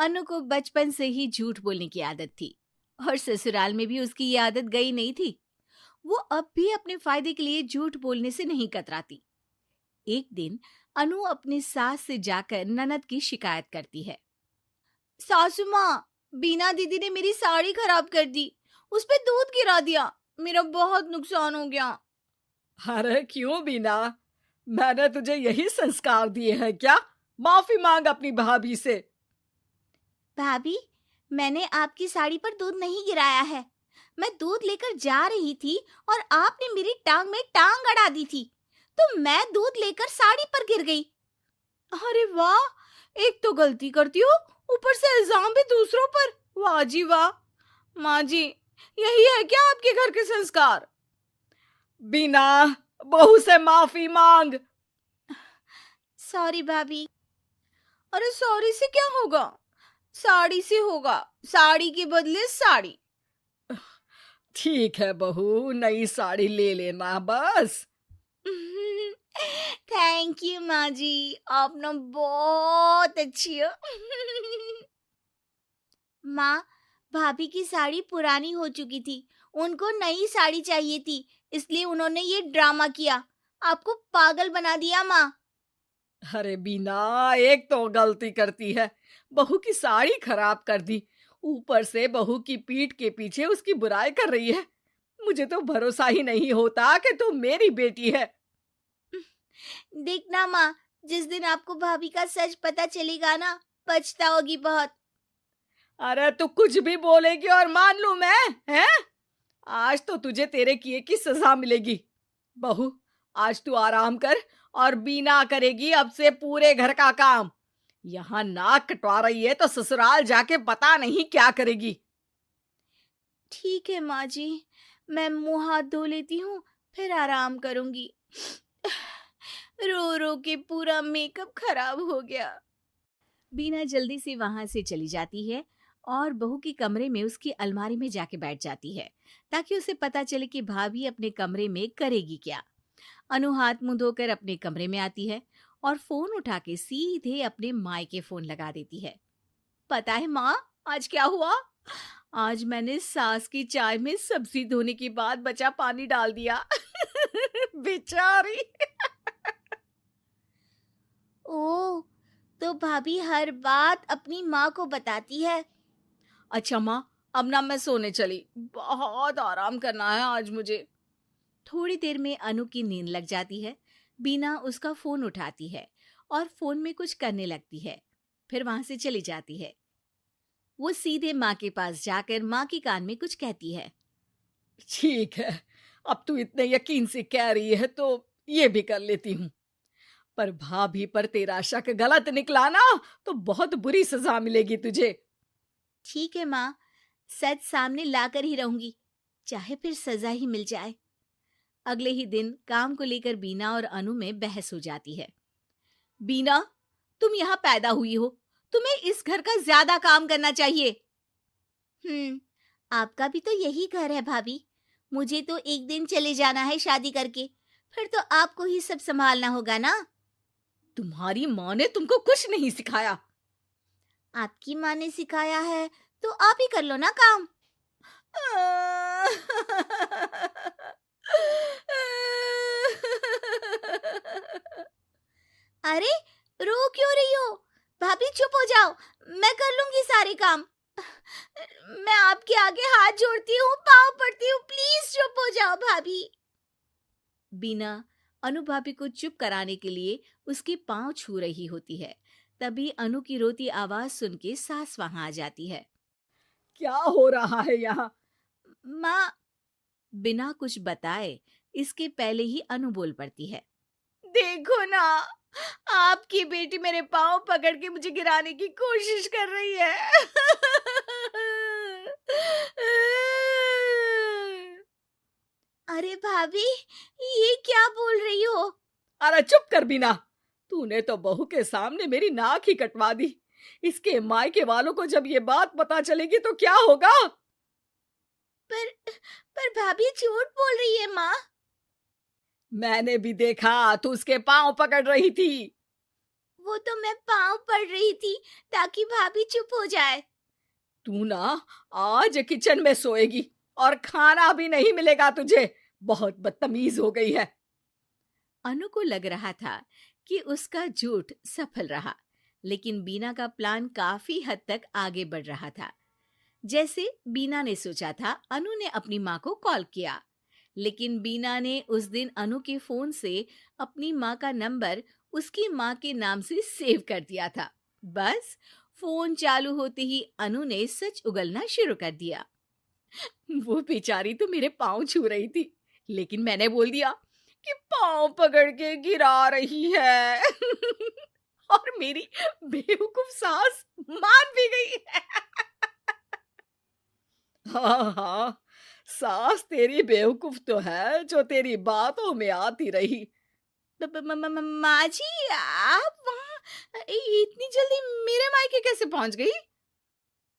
अनु को बचपन से ही झूठ बोलने की आदत थी और ससुराल में भी उसकी ये आदत गई नहीं थी। वो अब भी अपने फायदे के लिए झूठ बोलने से नहीं कतराती। एक दिन अनु अपनी सास से जाकर ननद की शिकायत करती है। सासू माँ, बीना दीदी ने मेरी साड़ी खराब कर दी, उस पे दूध गिरा दिया, मेरा बहुत नुकसान हो गया। अरे क्यों बीना, मैंने तुझे यही संस्कार दिए हैं क्या? माफी मांग अपनी भाभी से। भाभी, मैंने आपकी साड़ी पर दूध नहीं गिराया है। मैं दूध लेकर जा रही थी और आपने मेरी टांग में टांग अड़ा दी थी, तो मैं दूध लेकर साड़ी पर गिर गई। अरे वाह, एक तो गलती करती हो, ऊपर से इल्जाम भी दूसरों पर। वाह जी वाह। माँ जी, यही है क्या आपके घर के संस्कार? बीना, बहू से माफी मांग। सॉरी भाभी। अरे सॉरी से क्या होगा, साड़ी से होगा, साड़ी के बदले साड़ी। ठीक है बहू, नई साड़ी ले लेना बस। थैंक यू माँ जी, आप ना बहुत अच्छी हो। माँ, भाभी की साड़ी पुरानी हो चुकी थी, उनको नई साड़ी चाहिए थी, इसलिए उन्होंने ये ड्रामा किया, आपको पागल बना दिया माँ। अरे बीना, एक तो गलती करती है, बहू की साड़ी खराब कर दी, ऊपर से बहू की पीठ के पीछे उसकी बुराई कर रही है। मुझे तो भरोसा ही नहीं होता कि तू मेरी बेटी है। देखना माँ, जिस दिन आपको भाभी का सच पता चलेगा ना, पछताओगी बहुत। अरे तू कुछ भी बोलेगी और मान लूं मैं, हैं? आज तो तुझे तेरे किए की सजा मिलेगी। बहू, आज तू आराम कर और बीना करेगी अब से पूरे घर का काम। यहाँ नाक कटवा रही है तो ससुराल जाके पता नहीं क्या करेगी। ठीक है माँ जी, मैं मुंह हाथ धो लेती हूँ, फिर आराम करूंगी। रो रो के पूरा मेकअप खराब हो गया। बीना जल्दी से वहां से चली जाती है और बहू के कमरे में उसकी अलमारी में जाके बैठ जाती है, ताकि उसे पता चले कि भाभी अपने कमरे में करेगी क्या। अनु हाथ मुंह धोकर अपने कमरे में आती है और फोन उठा के सीधे अपने मायके फोन लगा देती है। पता है माँ, आज क्या हुआ? आज मैंने सास की चाय में सब्जी धोने के बाद बचा पानी डाल दिया। बेचारी। ओह, तो भाभी हर बात अपनी माँ को बताती है। अच्छा माँ, अब ना मैं सोने चली, बहुत आराम करना है आज मुझे। थोड़ी देर में अनु की नींद लग जाती है। बीना उसका फोन उठाती है और फोन में कुछ करने लगती है, फिर वहां से चली जाती है। वो सीधे माँ के पास जाकर माँ के कान में कुछ कहती है। ठीक है, अब तू इतने यकीन से कह रही है तो ये भी कर लेती हूँ। पर भाभी पर तेरा शक गलत निकला ना तो बहुत बुरी सजा मिलेगी तुझे। ठीक है माँ, सच सामने लाकर ही रहूंगी, चाहे फिर सजा ही मिल जाए। अगले ही दिन काम को लेकर बीना और अनु में बहस हो जाती है। बीना, तुम यहाँ पैदा हुई हो, तुम्हें इस घर का ज्यादा काम करना चाहिए। आपका भी तो यही घर है भाभी, मुझे तो एक दिन चले जाना है शादी करके, फिर तो आपको ही सब संभालना होगा ना। तुम्हारी माँ ने तुमको कुछ नहीं सिखाया। आपकी माँ ने सिखाया है तो आप ही कर लो ना काम। अरे, रो क्यों रही हो? भाभी चुप हो जाओ, मैं कर लूंगी सारे काम। मैं आपके आगे हाथ जोड़ती हूँ, पाँव पड़ती हूँ, प्लीज चुप हो जाओ भाभी। बीना अनु भाभी को चुप कराने के लिए उसके पाँव छू रही होती है। तभी अनु की रोती आवाज सुन के सास वहां आ जाती है। क्या हो रहा है यहाँ? माँ, बिना कुछ बताए इसके पहले ही अनु बोल पड़ती है। देखो ना, आपकी बेटी मेरे पाँव पकड़ के मुझे गिराने की कोशिश कर रही है। अरे भाभी, ये क्या बोल रही हो? अरे चुप कर बीना, तूने तो बहू के सामने मेरी नाक ही कटवा दी। इसके मायके वालों को जब ये बात पता चलेगी तो क्या होगा? पर पर भाभी झूठ बोल रही है माँ। मैंने भी देखा, तू उसके पांव पकड़ रही थी। वो तो मैं पाँव पड़ रही थी ताकि भाभी चुप हो जाए। तू ना आज किचन में सोएगी और खाना भी नहीं मिलेगा तुझे। बहुत बदतमीज हो गई है। अनु को लग रहा था कि उसका झूठ सफल रहा, लेकिन बीना का प्लान काफी हद तक आगे बढ़ रहा था। जैसे बीना ने सोचा था, अनु ने अपनी माँ को कॉल किया, लेकिन बीना ने उस दिन अनु के फोन से अपनी माँ का नंबर उसकी माँ के नाम से सेव कर दिया था। बस फोन चालू होते ही अनु ने सच उगलना शुरू कर दिया। वो बेचारी तो मेरे पाँव छू रही थी, लेकिन मैंने बोल दिया कि पाँव पकड़ के गिरा रही है। और मेरी बेवकूफ सास मान भी गई है। हाँ हाँ, सास तेरी बेवकूफ तो है जो तेरी बातों में आती रही। माँ जी, आप वहाँ इतनी जल्दी मेरे मायके कैसे पहुंच गई?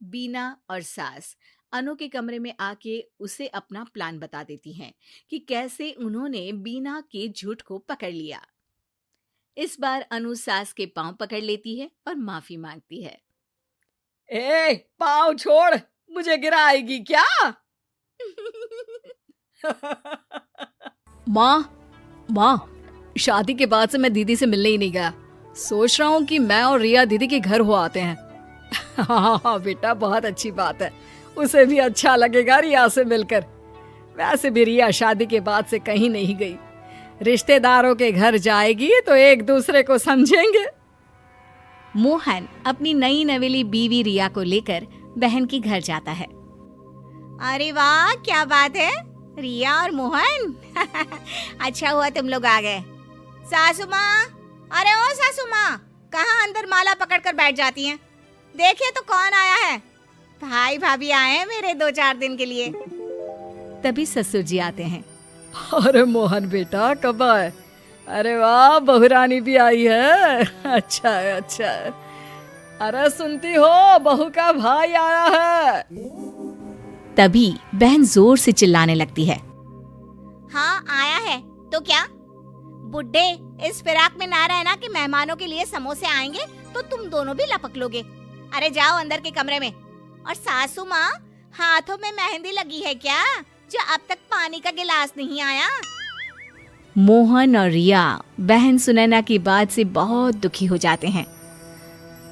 बीना और सास अनु के कमरे में आके उसे अपना प्लान बता देती हैं कि कैसे उन्होंने बीना के झूठ को पकड़ लिया। इस बार अनु सास के पांव पकड़ लेती है और माफी मांगती है। ए, पांव छोड़, मुझे गिराएगी क्या? माँ, शादी के बाद से मैं दीदी से मिलने ही नहीं गया। सोच रहा हूँ कि मैं और रिया दीदी के घर हो आते हैं। हाँ बेटा, बहुत अच्छी बात है। उसे भी अच्छा लगेगा रिया से मिलकर। वैसे भी रिया शादी के बाद से कहीं नहीं गई। रिश्तेदारों के घर जाएगी तो एक दूसरे को समझेंगे। मोहन अपनी नई नवेली बीवी रिया को लेकर बहन के घर जाता है। अरे वाह, क्या बात है रिया और मोहन। अच्छा हुआ तुम लोग आ गए। सासू माँ, अरे ओ सासू माँ, कहाँ अंदर माला पकड़कर बैठ जाती हैं? देखिए तो कौन आया है। भाई भाभी आए हैं मेरे 2-4 दिन के लिए। तभी ससुर जी आते हैं। अरे मोहन बेटा, कब आए? अरे वाह, बहुरानी भी आई है। अच्छा है, अच्छा है। अरे सुनती हो, बहू का भाई आया है। तभी बहन जोर से चिल्लाने लगती है। हाँ आया है तो क्या? बुड्ढे इस फिराक में ना रहना कि मेहमानों के लिए समोसे आएंगे तो तुम दोनों भी लपक लोगे। अरे जाओ अंदर के कमरे में। और सासू माँ, हाथों में मेहंदी लगी है क्या, जो अब तक पानी का गिलास नहीं आया? मोहन और रिया बहन सुनैना की बात से बहुत दुखी हो जाते हैं।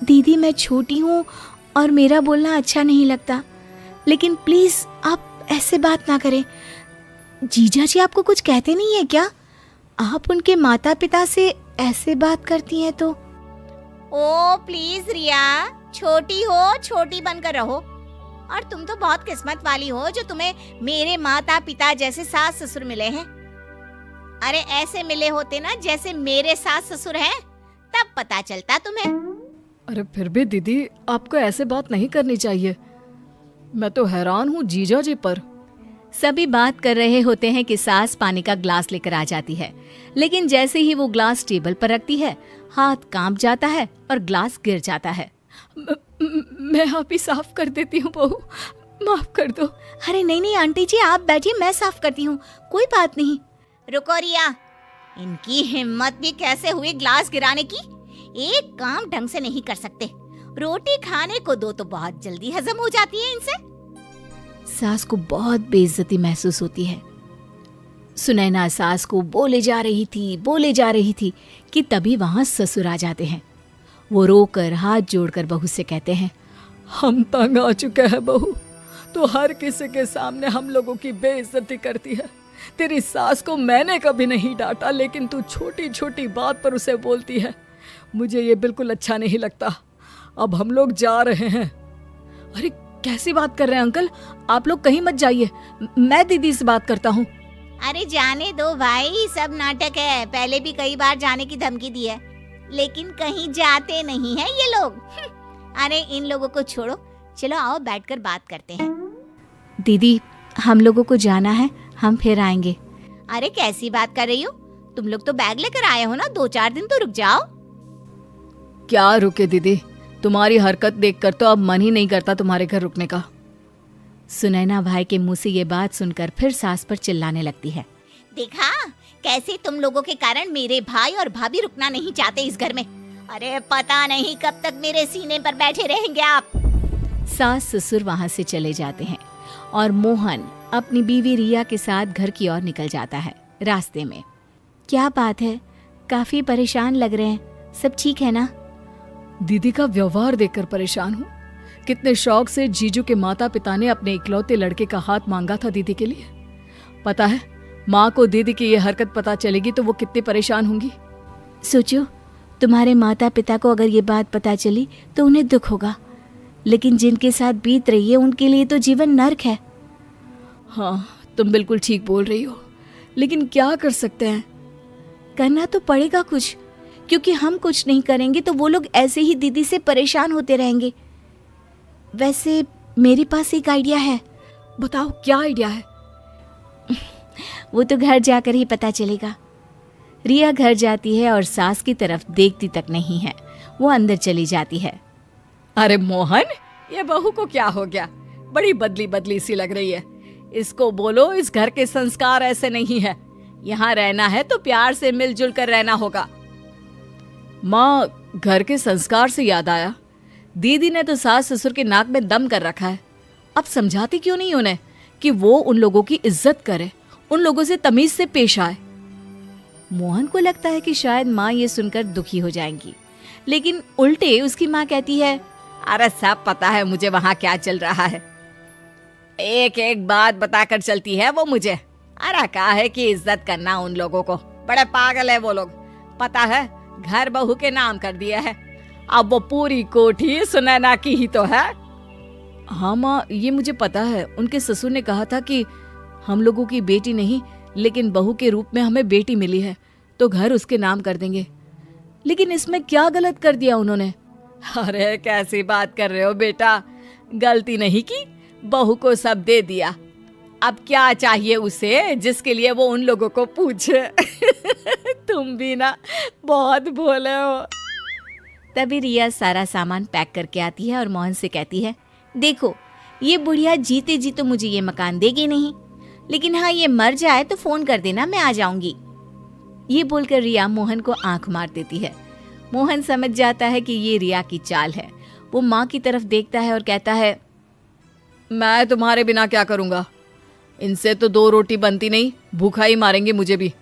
दीदी मैं छोटी हूँ और मेरा बोलना अच्छा नहीं लगता, लेकिन प्लीज आप ऐसे बात ना करें। जीजा जी आपको कुछ कहते नहीं है क्या? आप उनके माता पिता से ऐसे बात करती हैं तो। ओ प्लीज रिया, छोटी हो, छोटी बनकर रहो। और तुम तो बहुत किस्मत वाली हो जो तुम्हें मेरे माता पिता जैसे सास ससुर मिले हैं। अरे ऐसे मिले होते ना जैसे मेरे सास ससुर हैं, तब पता चलता तुम्हें। अरे फिर भी दीदी, आपको ऐसे बात नहीं करनी चाहिए। मैं तो हैरान हूँ जीजा जी पर। सभी बात कर रहे होते हैं कि सास पानी का ग्लास लेकर आ जाती है, लेकिन जैसे ही वो ग्लास टेबल पर रखती है, हाथ कांप जाता है और ग्लास गिर जाता है। मैं आप ही साफ कर देती हूँ बहू, माफ कर दो। अरे नहीं नहीं आंटी जी, आप बैठिए, मैं साफ करती हूँ, कोई बात नहीं। रुको रिया, इनकी हिम्मत भी कैसे हुई ग्लास गिराने की? एक काम ढंग से नहीं कर सकते। रोटी खाने को दो तो बहुत जल्दी हजम हो जाती है इनसे। सास को बहुत बेइज्जती महसूस होती है। सुनैना सास को बोले जा रही थी कि तभी वहां ससुर आ जाते हैं। वो रोकर हाथ जोड़कर बहू से कहते हैं, हम तंग आ चुके हैं बहू, तो हर किसी के सामने हम लोगों की बेइज्जती करती है। तेरी सास को मैंने कभी नहीं डांटा, लेकिन तू छोटी छोटी बात पर उसे बोलती है। मुझे ये बिल्कुल अच्छा नहीं लगता। अब हम लोग जा रहे हैं। अरे कैसी बात कर रहे हैं अंकल, आप लोग कहीं मत जाइए, मैं दीदी से बात करता हूँ। अरे जाने दो भाई, सब नाटक है। पहले भी कई बार जाने की धमकी दी है, लेकिन कहीं जाते नहीं है ये लोग। अरे इन लोगों को छोड़ो, चलो आओ बैठकर बात करते हैं। दीदी हम लोगों को जाना है, हम फिर आएंगे। अरे कैसी बात कर रही हो? तुम लोग तो बैग लेकर आए हो ना, 2-4 दिन तो रुक जाओ। क्या रुके दीदी, तुम्हारी हरकत देखकर तो अब मन ही नहीं करता तुम्हारे घर रुकने का। सुनैना भाई के मुंह से ये बात सुनकर फिर सास पर चिल्लाने लगती है। देखा कैसे तुम लोगों के कारण मेरे भाई और भाभी रुकना नहीं चाहते इस घर में। अरे पता नहीं कब तक मेरे सीने पर बैठे रहेंगे आप। सास ससुर वहां से चले जाते हैं और मोहन अपनी बीवी रिया के साथ घर की ओर निकल जाता है। रास्ते में, क्या बात है, काफी परेशान लग रहे हैं, सब ठीक है ना? दीदी का व्यवहार देखकर परेशान हूँ। कितने शौक से जीजू के माता पिता ने अपने इकलौते लड़के का हाथ मांगा था दीदी के लिए। पता है, माँ को दीदी की ये हरकत पता चलेगी तो वो कितनी परेशान होंगी। सोचो, तुम्हारे माता पिता को अगर ये बात पता चली तो उन्हें दुख होगा, लेकिन जिनके साथ बीत रही है उनके लिए तो जीवन नर्क है। हाँ, तुम बिल्कुल ठीक बोल रही हो, लेकिन क्या कर सकते हैं? करना तो पड़ेगा कुछ, क्योंकि हम कुछ नहीं करेंगे तो वो लोग ऐसे ही दीदी से परेशान होते रहेंगे। वैसे मेरे पास एक आइडिया है। बताओ, क्या आइडिया है? वो तो घर जाकर ही पता चलेगा। रिया घर जाती है और सास की तरफ देखती तक नहीं है, वो अंदर चली जाती है। अरे मोहन, ये बहू को क्या हो गया? बड़ी बदली बदली सी लग रही है। इसको बोलो इस घर के संस्कार ऐसे नहीं है। यहाँ रहना है तो प्यार से मिलजुल कर रहना होगा। माँ, घर के संस्कार से याद आया, दीदी ने तो सास ससुर के नाक में दम कर रखा है। अब समझाती क्यों नहीं उन्हें कि वो उन लोगों की इज्जत करे, उन लोगों से तमीज से पेश आए। मोहन को लगता है कि शायद माँ ये सुनकर दुखी हो जाएंगी, लेकिन उल्टे उसकी माँ कहती है, अरे सब पता है मुझे वहाँ क्या चल रहा है। एक एक बात बताकर चलती है वो मुझे। अरे कहा है कि इज्जत करना उन लोगों को, बड़े पागल है वो लोग। पता है, घर बहू के नाम कर दिया है। अब वो पूरी कोठी सुनैना की ही तो है। हाँ माँ, ये मुझे पता है। उनके ससुर ने कहा था कि हम लोगों की बेटी नहीं, लेकिन बहू के रूप में हमें बेटी मिली है तो घर उसके नाम कर देंगे। लेकिन इसमें क्या गलत कर दिया उन्होंने? अरे कैसी बात कर रहे हो बेटा, गलती नहीं की, बहू को सब दे दिया। अब क्या चाहिए उसे जिसके लिए वो उन लोगों को पूछे। तुम भी ना बहुत भोले हो। तभी रिया सारा सामान पैक करके आती है और मोहन से कहती है, देखो ये बुढ़िया जीते जी तो मुझे ये मकान देगी नहीं, लेकिन हाँ ये मर जाए तो फोन कर देना, मैं आ जाऊंगी। ये बोलकर रिया मोहन को आंख मार देती है। मोहन समझ जाता है कि ये रिया की चाल है। वो माँ की तरफ देखता है और कहता है, मैं तुम्हारे बिना क्या करूँगा? इनसे तो 2 रोटी बनती नहीं, भूखा ही मारेंगे मुझे भी।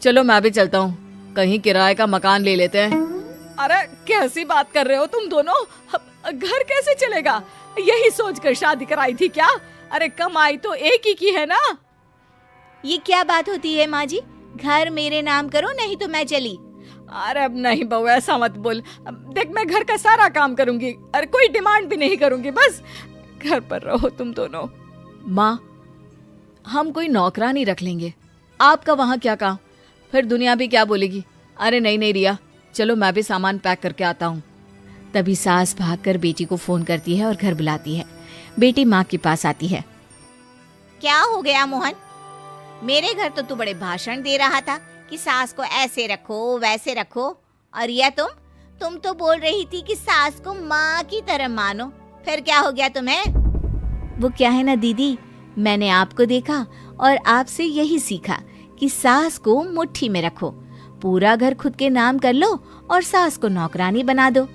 चलो मैं भी चलता हूँ, कहीं किराए का मकान ले लेते हैं। अरे कैसी बात कर रहे हो तुम दोनों? घर कैसे चलेगा? यही सोचकर शादी कराई थी क्या? अरे कमाई तो एक ही की है ना। ये क्या बात होती है माँ जी? घर मेरे नाम करो, नहीं तो मैं चली। अरे अब नहीं बहू, ऐसा मत बोल। देख, मैं घर का सारा काम करूंगी, अरे कोई डिमांड भी नहीं करूंगी, बस घर पर रहो तुम दोनों। माँ, हम कोई नौकरानी रख लेंगे, आपका वहाँ क्या काम? फिर दुनिया भी क्या बोलेगी? अरे नहीं नहीं रिया, चलो मैं भी सामान पैक करके आता हूँ। तभी सास भागकर बेटी को फोन करती है और घर बुलाती है। बेटी माँ के पास आती है। क्या हो गया मोहन? मेरे घर तो तू बड़े भाषण दे रहा था कि सास को ऐसे रखो वैसे रखो, और यह तुम तो बोल रही थी कि सास को माँ की तरह मानो। फिर क्या हो गया तुम्हें? वो क्या है ना दीदी, मैंने आपको देखा और आपसे यही सीखा कि सास को मुट्ठी में रखो, पूरा घर खुद के नाम कर लो और सास को नौकरानी बना दो।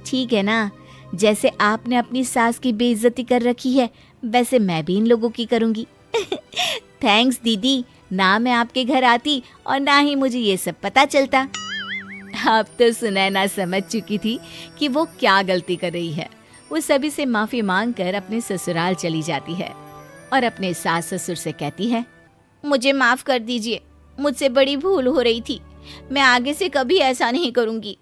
ठीक है ना? जैसे आपने अपनी सास की बेइज्जती कर रखी है, वैसे मैं भी इन लोगों की करूंगी। थैंक्स दीदी, ना मैं आपके घर आती और ना ही मुझे ये सब पता चलता। अब तो सुनैना समझ चुकी थी कि वो क्या गलती कर रही है। वो सभी से माफी मांगकर अपने ससुराल चली जाती है और अपने सास ससुर से कहती है, मुझे माफ कर दीजिए, मुझसे बड़ी भूल हो रही थी, मैं आगे से कभी ऐसा नहीं करूंगी।